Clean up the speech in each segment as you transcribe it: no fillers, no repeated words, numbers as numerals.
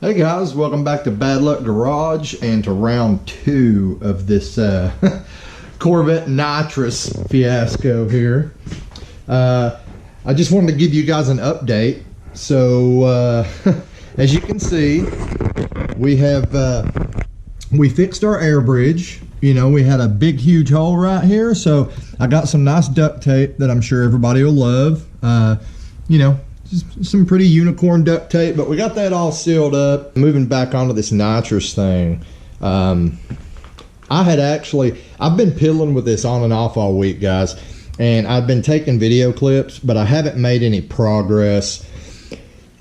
Hey guys, welcome back to Bad Luck Garage and to round 2 of this Corvette Nitrous fiasco here. I just wanted to give you guys an update. So as you can see, we fixed our air bridge. You know, we had a big huge hole right here, so I got some nice duct tape that I'm sure everybody will love. You know, just some pretty unicorn duct tape, but we got that all sealed up. Moving back onto this nitrous thing, I've been piddling with this on and off all week, guys, and I've been taking video clips, but I haven't made any progress.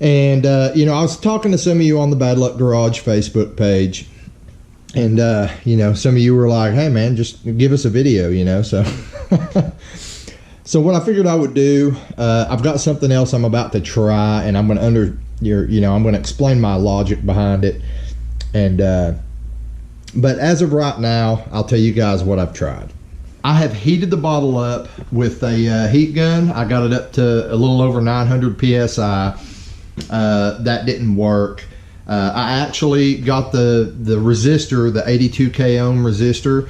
And you know, I was talking to some of you on the Bad Luck Garage Facebook page, and you know, some of you were like, hey man, just give us a video, you know. So so what I figured I would do, I've got something else I'm about to try, and I'm going to I'm going to explain my logic behind it. And but as of right now, I'll tell you guys what I've tried. I have heated the bottle up with a heat gun. I got it up to a little over 900 psi. That didn't work. I actually got the resistor, the 82k ohm resistor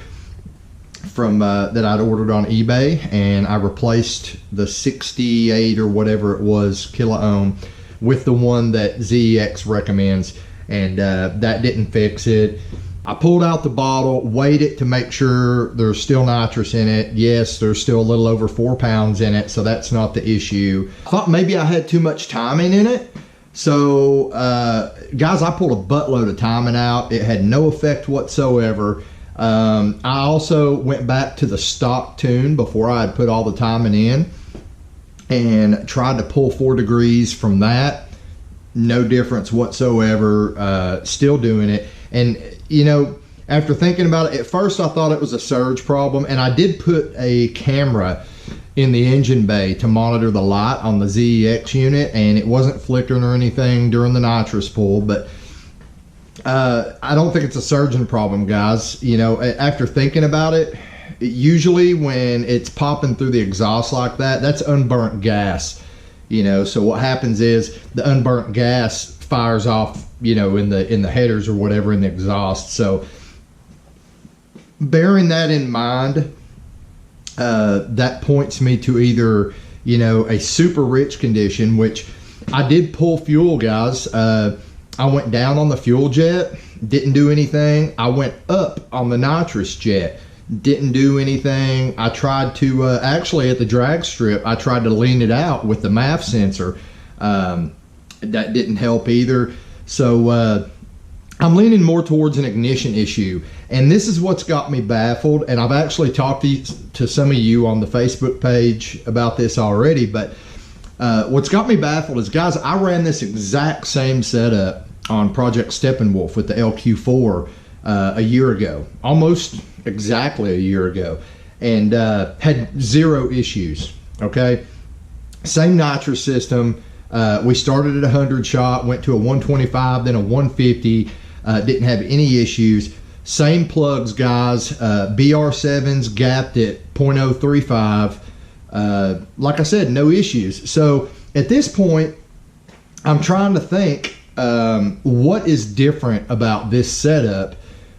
from that I'd ordered on eBay, and I replaced the 68 or whatever it was kilo ohm with the one that ZEX recommends, and that didn't fix it. I pulled out the bottle, weighed it to make sure there's still nitrous in it. Yes, there's still a little over 4 pounds in it, so that's not the issue. I thought maybe I had too much timing in it. So guys, I pulled a buttload of timing out. It had no effect whatsoever. I also went back to the stock tune before I had put all the timing in and tried to pull 4 degrees from that. No difference whatsoever. Still doing it. And you know, after thinking about it, at first I thought it was a surge problem, and I did put a camera in the engine bay to monitor the light on the ZEX unit, and it wasn't flickering or anything during the nitrous pull. But I don't think it's a surging problem, guys. You know, after thinking about it, usually when it's popping through the exhaust like that, that's unburnt gas. You know, so what happens is the unburnt gas fires off, you know, in the headers or whatever in the exhaust. So bearing that in mind, that points me to either, you know, a super rich condition, which I did pull fuel, guys. I went down on the fuel jet, didn't do anything. I went up on the nitrous jet, didn't do anything. I tried to, actually at the drag strip, I tried to lean it out with the MAF sensor. That didn't help either. So I'm leaning more towards an ignition issue. And this is what's got me baffled. And I've actually talked to some of you on the Facebook page about this already. But what's got me baffled is, guys, I ran this exact same setup on Project Steppenwolf with the LQ4 a year ago, almost exactly a year ago, and had 0 issues. Okay, same nitrous system. We started at 100 shot, went to a 125, then a 150. Didn't have any issues. Same plugs, guys. BR7s gapped at 0.035. Like I said, no issues. So at this point, I'm trying to think what is different about this setup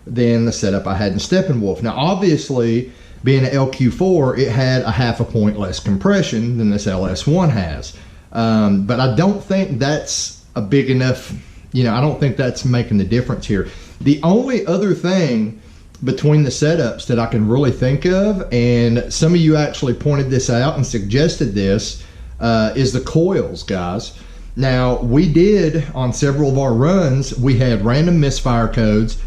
than the setup I had in Steppenwolf. Now, obviously, being an LQ4, it had a 0.5 point less compression than this LS1 has. But I don't think that's a big enough, you know, I don't think that's making the difference here. The only other thing between the setups that I can really think of, and some of you actually pointed this out and suggested this, is the coils, guys. Now, we did, on several of our runs, we had random misfire codes,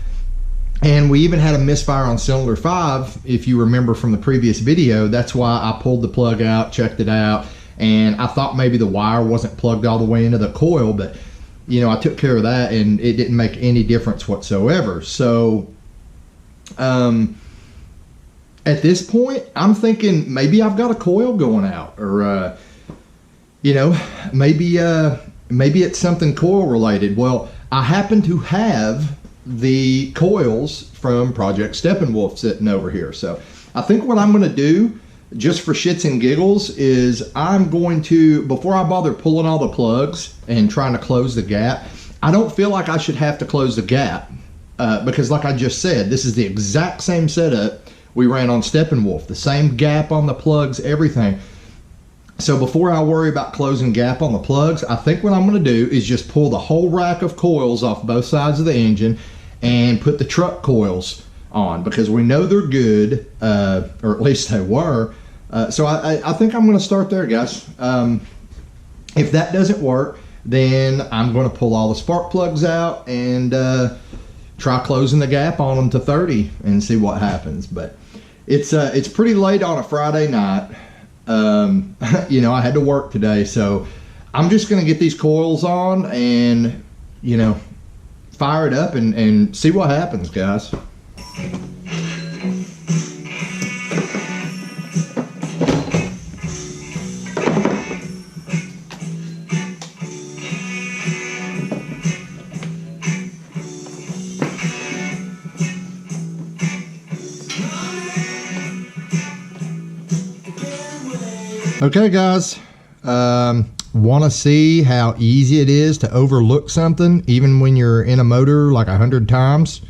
and we even had a misfire on cylinder 5, if you remember from the previous video. That's why I pulled the plug out, checked it out, and I thought maybe the wire wasn't plugged all the way into the coil, but you know, I took care of that and it didn't make any difference whatsoever. So at this point, I'm thinking maybe I've got a coil going out, or you know, maybe it's something coil related. Well, I happen to have the coils from Project Steppenwolf sitting over here. So I think what I'm going to do, just for shits and giggles, is I'm going to, before I bother pulling all the plugs and trying to close the gap, I don't feel like I should have to close the gap because like I just said, this is the exact same setup we ran on Steppenwolf, the same gap on the plugs, everything. So before I worry about closing gap on the plugs, I think what I'm going to do is just pull the whole rack of coils off both sides of the engine and put the truck coils on, because we know they're good, or at least they were. So I think I'm going to start there, guys. If that doesn't work, then I'm going to pull all the spark plugs out and try closing the gap on them to 30 and see what happens. But it's pretty late on a Friday night. You know, I had to work today, so I'm just going to get these coils on and, you know, fire it up and see what happens, guys. Okay, guys, want to see how easy it is to overlook something even when you're in a motor like 100 times?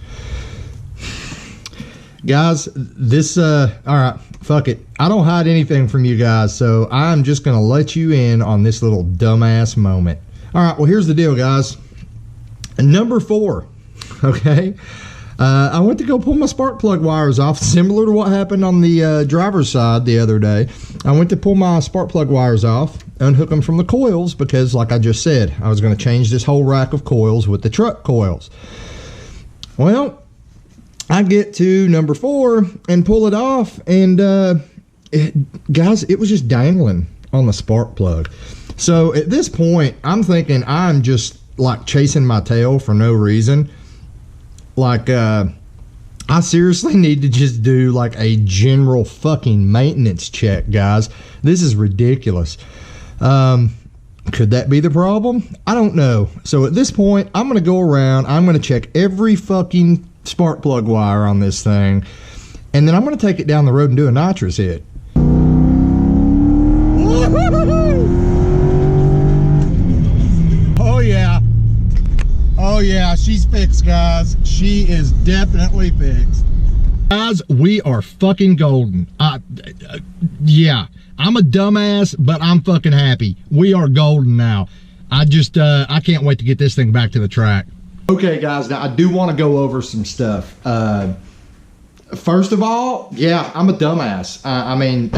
Guys, this, all right, fuck it. I don't hide anything from you guys, so I'm just going to let you in on this little dumbass moment. All right, well, here's the deal, guys. Number 4, okay? I went to go pull my spark plug wires off, similar to what happened on the driver's side the other day. I went to pull my spark plug wires off, unhook them from the coils, because like I just said, I was going to change this whole rack of coils with the truck coils. Well, I get to number 4 and pull it off, and guys, it was just dangling on the spark plug. So at this point, I'm thinking I'm just like chasing my tail for no reason. Like, I seriously need to just do like a general fucking maintenance check, guys. This is ridiculous. Could that be the problem? I don't know. So at this point, I'm going to go around. I'm going to check every fucking spark plug wire on this thing. And then I'm going to take it down the road and do a nitrous hit. Oh, yeah. Oh yeah, she's fixed, guys. She is definitely fixed. Guys, we are fucking golden. Yeah, I'm a dumbass, but I'm fucking happy. We are golden now. I can't wait to get this thing back to the track. Okay, guys, now I do want to go over some stuff. First of all, yeah, I'm a dumbass. I mean,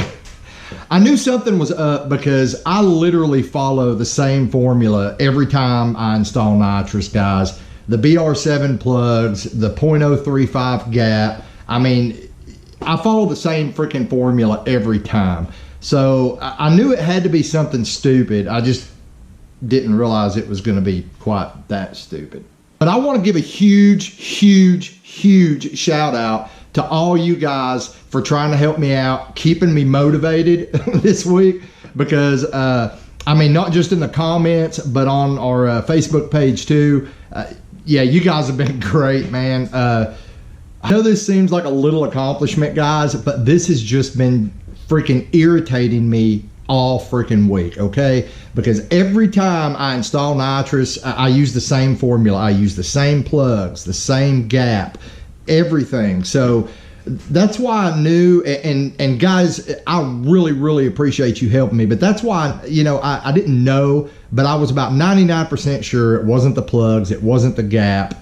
I knew something was up because I literally follow the same formula every time I install nitrous, guys. The BR7 plugs, the .035 gap. I mean, I follow the same freaking formula every time. So I knew it had to be something stupid. I just didn't realize it was going to be quite that stupid. But I want to give a huge, huge, huge shout out to all you guys for trying to help me out, keeping me motivated this week, because I mean, not just in the comments, but on our Facebook page too. Yeah, you guys have been great, man. I know this seems like a little accomplishment, guys, but this has just been freaking irritating me all freaking week, okay? Because every time I install nitrous, I use the same formula. I use the same plugs, the same gap, everything. So that's why I knew, and guys, I really, really appreciate you helping me. But that's why, you know, I didn't know, but I was about 99% sure it wasn't the plugs, it wasn't the gap,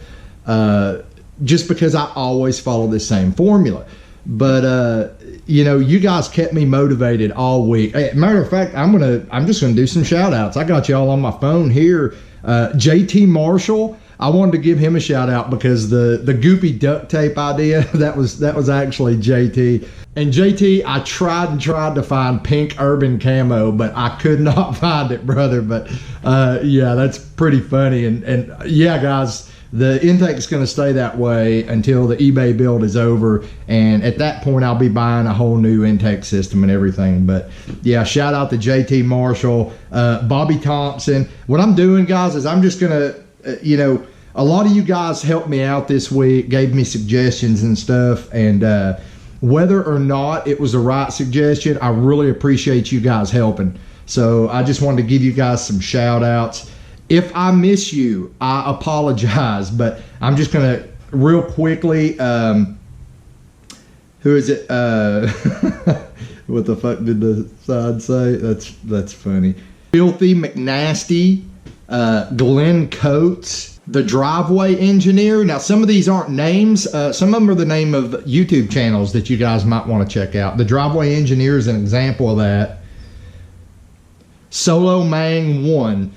just because I always follow the same formula. But you know, you guys kept me motivated all week. Matter of fact, I'm just gonna do some shout outs. I got y'all on my phone here. JT Marshall, I wanted to give him a shout out because the goopy duct tape idea, that was actually JT. And JT, I tried to find pink urban camo, but I could not find it, brother. But yeah, that's pretty funny. And yeah, guys, the intake's going to stay that way until the eBay build is over, and at that point I'll be buying a whole new intake system and everything. But yeah, shout out to JT Marshall, Bobby Thompson. What I'm doing, guys, is I'm just gonna you know, a lot of you guys helped me out this week, gave me suggestions and stuff, and whether or not it was the right suggestion, I really appreciate you guys helping. So I just wanted to give you guys some shout outs. If I miss you, I apologize, but I'm just going to real quickly, who is it? What the fuck did the side say? That's funny. Filthy McNasty, Glenn Coates, the Driveway Engineer. Now, some of these aren't names. Some of them are the name of YouTube channels that you guys might want to check out. The Driveway Engineer is an example of that. Solo Mang 1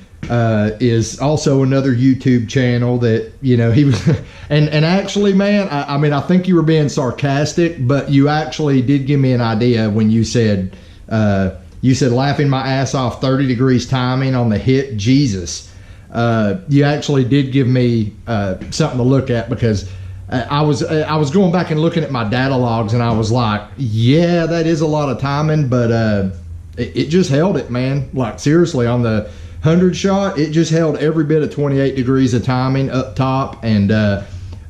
is also another YouTube channel that, you know, he was, and actually, man, I mean, I think you were being sarcastic, but you actually did give me an idea when you said laughing my ass off, 30 degrees timing on the hit Jesus. You actually did give me something to look at, because I was going back and looking at my data logs, and I was like, yeah, that is a lot of timing, but it just held it, man. Like, seriously, on the 100 shot, it just held every bit of 28 degrees of timing up top, and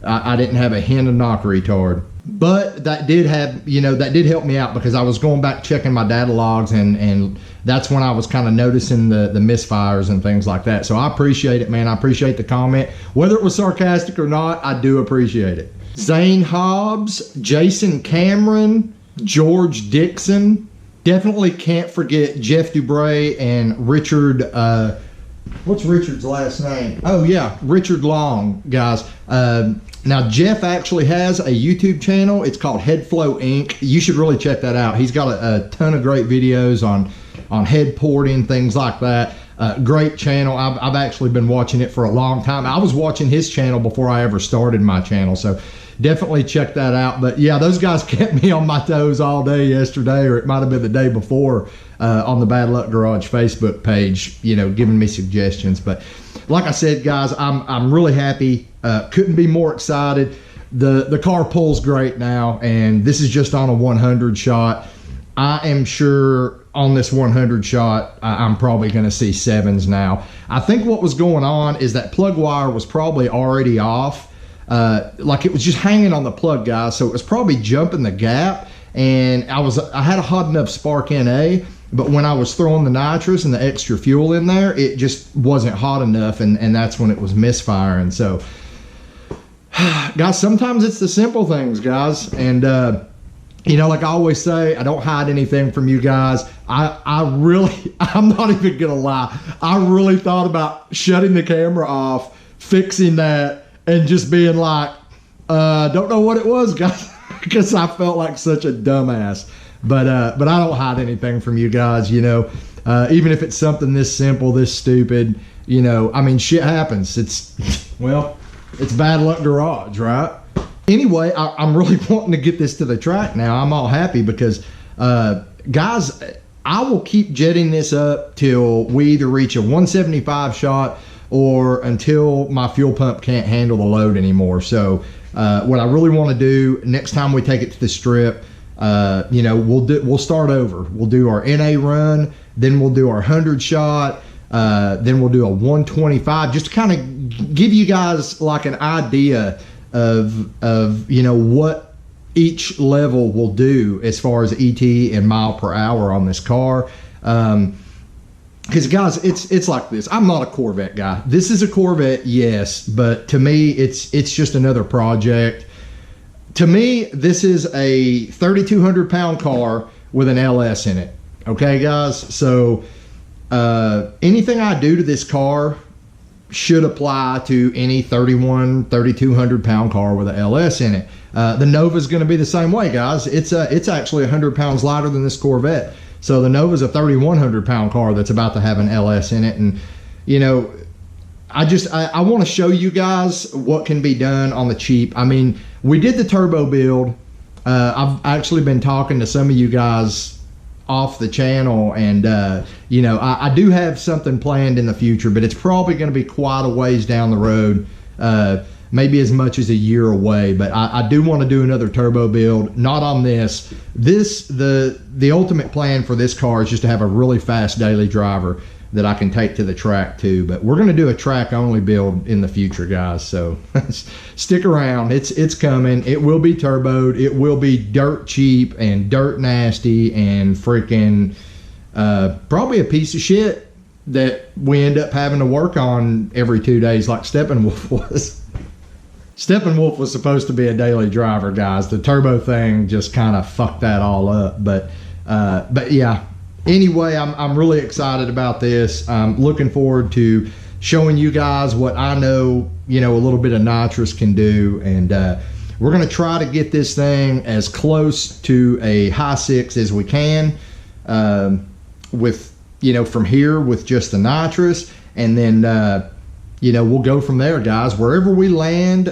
I didn't have a hint of knock retard. But that did have, you know, that did help me out, because I was going back checking my data logs, and that's when I was kind of noticing the misfires and things like that. So I appreciate it, man. I appreciate the comment. Whether it was sarcastic or not, I do appreciate it. Zane Hobbs, Jason Cameron, George Dixon. Definitely can't forget Jeff Dubray and Richard, what's Richard's last name? Oh yeah, Richard Long, guys. Now Jeff actually has a YouTube channel. It's called Headflow Inc. You should really check that out. He's got a ton of great videos on head porting, things like that. Great channel. I've actually been watching it for a long time. I was watching his channel before I ever started my channel, so definitely check that out. But yeah, those guys kept me on my toes all day yesterday, or it might have been the day before, on the Bad Luck Garage Facebook page, you know, giving me suggestions. But like I said, guys, I'm really happy. Couldn't be more excited. The car pulls great now, and this is just on a 100 shot. I am sure on this 100 shot, I'm probably going to see 7s now. I think what was going on is that plug wire was probably already off. Like, it was just hanging on the plug, guys, so it was probably jumping the gap, and I had a hot enough spark NA, but when I was throwing the nitrous and the extra fuel in there, it just wasn't hot enough, and that's when it was misfiring. So guys, sometimes it's the simple things, guys, and you know, like I always say, I don't hide anything from you guys. I'm not even gonna lie, I really thought about shutting the camera off, fixing that, and just being like, don't know what it was, guys, because I felt like such a dumbass. But I don't hide anything from you guys, you know. Even if it's something this simple, this stupid, you know, I mean, shit happens. Well, it's Bad Luck Garage, right? Anyway, I'm really wanting to get this to the track now. I'm all happy because, guys, I will keep jetting this up till we either reach a 175 shot or until my fuel pump can't handle the load anymore. So what I really want to do next time we take it to the strip, you know, we'll start over. We'll do our NA run, then we'll do our 100 shot, then we'll do a 125, just to kind of give you guys like an idea of you know what each level will do as far as ET and mile per hour on this car. Because guys, it's like this. I'm not a Corvette guy. This is a Corvette, yes, but to me, it's just another project. To me, this is a 3,200 pound car with an LS in it. Okay, guys. So anything I do to this car should apply to any 3,200 pound car with an LS in it. The Nova is going to be the same way, guys. It's actually 100 pounds lighter than this Corvette. So the Nova is a 3,100 pound car that's about to have an LS in it. And, you know, I want to show you guys what can be done on the cheap. I mean, we did the turbo build. I've actually been talking to some of you guys off the channel, and you know, I do have something planned in the future, but it's probably going to be quite a ways down the road, maybe as much as a year away. But I do want to do another turbo build, not on this. The ultimate plan for this car is just to have a really fast daily driver that I can take to the track too. But we're going to do a track only build in the future, guys, so stick around. It's coming. It will be turboed. It will be dirt cheap and dirt nasty and freaking probably a piece of shit. that we end up having to work on every 2 days like Steppenwolf was. Steppenwolf was supposed to be a daily driver, guys. The turbo thing just kind of fucked that all up. But yeah. Anyway, I'm really excited about this. I'm looking forward to showing you guys what I know, a little bit of Nitrous can do. And we're going to try to get this thing as close to a high 6 as we can with, from here with just the Nitrous. And then, we'll go from there, guys. Wherever we land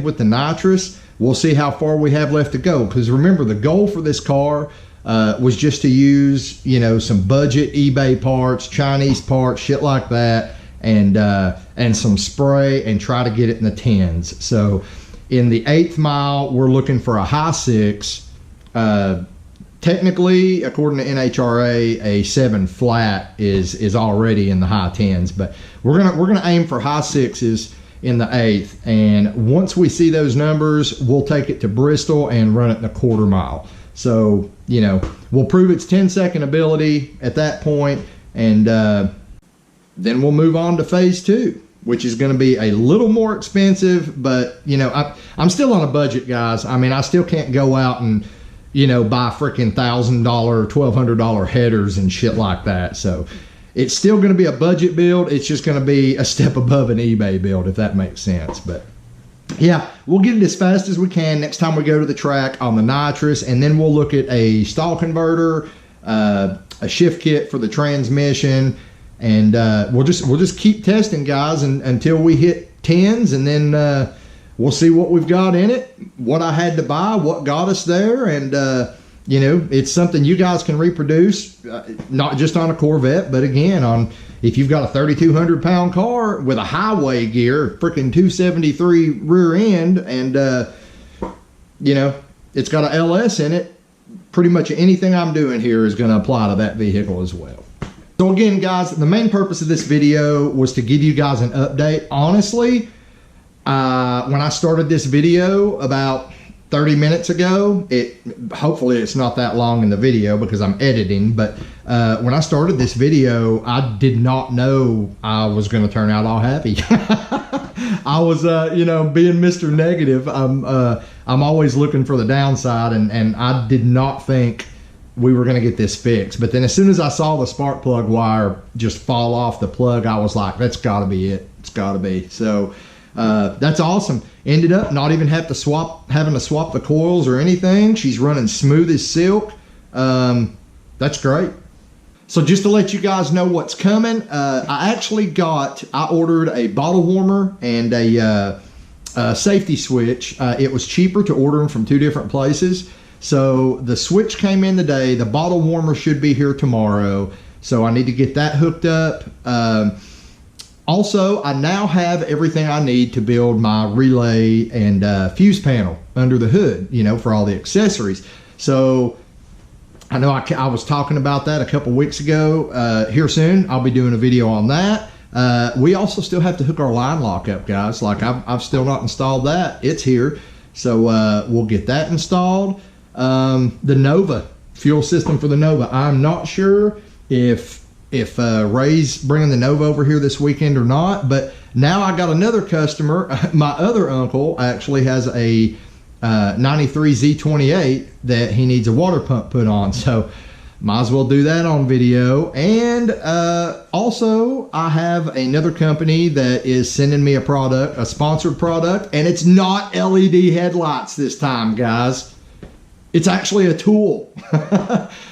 with the Nitrous, we'll see how far we have left to go. Because remember, the goal for this car was just to use, some budget eBay parts, Chinese parts, shit like that, and some spray, and try to get it in the 10s. So in the 8th mile, we're looking for a high 6. Technically, according to NHRA, a 7 flat is already in the high 10s, but we're gonna aim for high 6s in the 8th. And once we see those numbers, we'll take it to Bristol and run it in a 1/4 mile. So we'll prove its 10-second ability at that point, and then we'll move on to phase 2, which is going to be a little more expensive. But I'm still on a budget, guys. I mean, I still can't go out and buy freaking $1,000, $1,200 headers and shit like that. So it's still going to be a budget build. It's just going to be a step above an eBay build, if that makes sense. But yeah, we'll get it as fast as we can next time we go to the track on the Nitrous, and then we'll look at a stall converter, a shift kit for the transmission, and we'll just keep testing, guys, until we hit 10s, and then we'll see what we've got in it, what I had to buy, what got us there, and it's something you guys can reproduce, not just on a Corvette, but again, if you've got a 3,200 pound car with a highway gear, freaking 273 rear end, and it's got a LS in it, pretty much anything I'm doing here is going to apply to that vehicle as well. So again, guys, the main purpose of this video was to give you guys an update. Honestly, when I started this video about 30 minutes ago, hopefully it's not that long in the video because I'm editing, but when I started this video, I did not know I was going to turn out all happy. I was being Mr. Negative. I'm always looking for the downside, and I did not think we were going to get this fixed. But then as soon as I saw the spark plug wire just fall off the plug, I was like, that's got to be it. It's got to be. So that's awesome. Ended up not even having to swap the coils or anything. She's running smooth as silk. That's great. So just to let you guys know what's coming, I ordered a bottle warmer and a safety switch. It was cheaper to order them from 2 different places. So the switch came in today. The bottle warmer should be here tomorrow. So I need to get that hooked up. Also, I now have everything I need to build my relay and fuse panel under the hood, for all the accessories. So I know I was talking about that a couple weeks ago. Here soon, I'll be doing a video on that. We also still have to hook our line lock up, guys. Like I've still not installed that. It's here. So we'll get that installed. The Nova, fuel system for the Nova. I'm not sure if Ray's bringing the Nova over here this weekend or not, but now I got another customer. My other uncle actually has a 93 Z28 that he needs a water pump put on, so might as well do that on video. And also I have another company that is sending me a sponsored product, and it's not LED headlights this time, guys. It's actually a tool.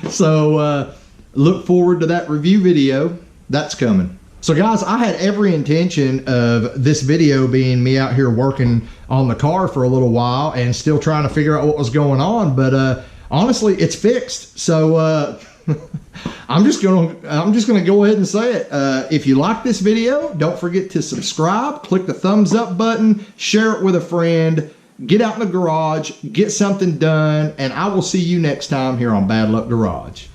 So look forward to that review video. That's coming. So guys, I had every intention of this video being me out here working on the car for a little while and still trying to figure out what was going on, but honestly, it's fixed. So I'm just gonna go ahead and say it. If you like this video, don't forget to subscribe, click the thumbs up button, share it with a friend, get out in the garage, get something done, and I will see you next time here on Bad Luck Garage.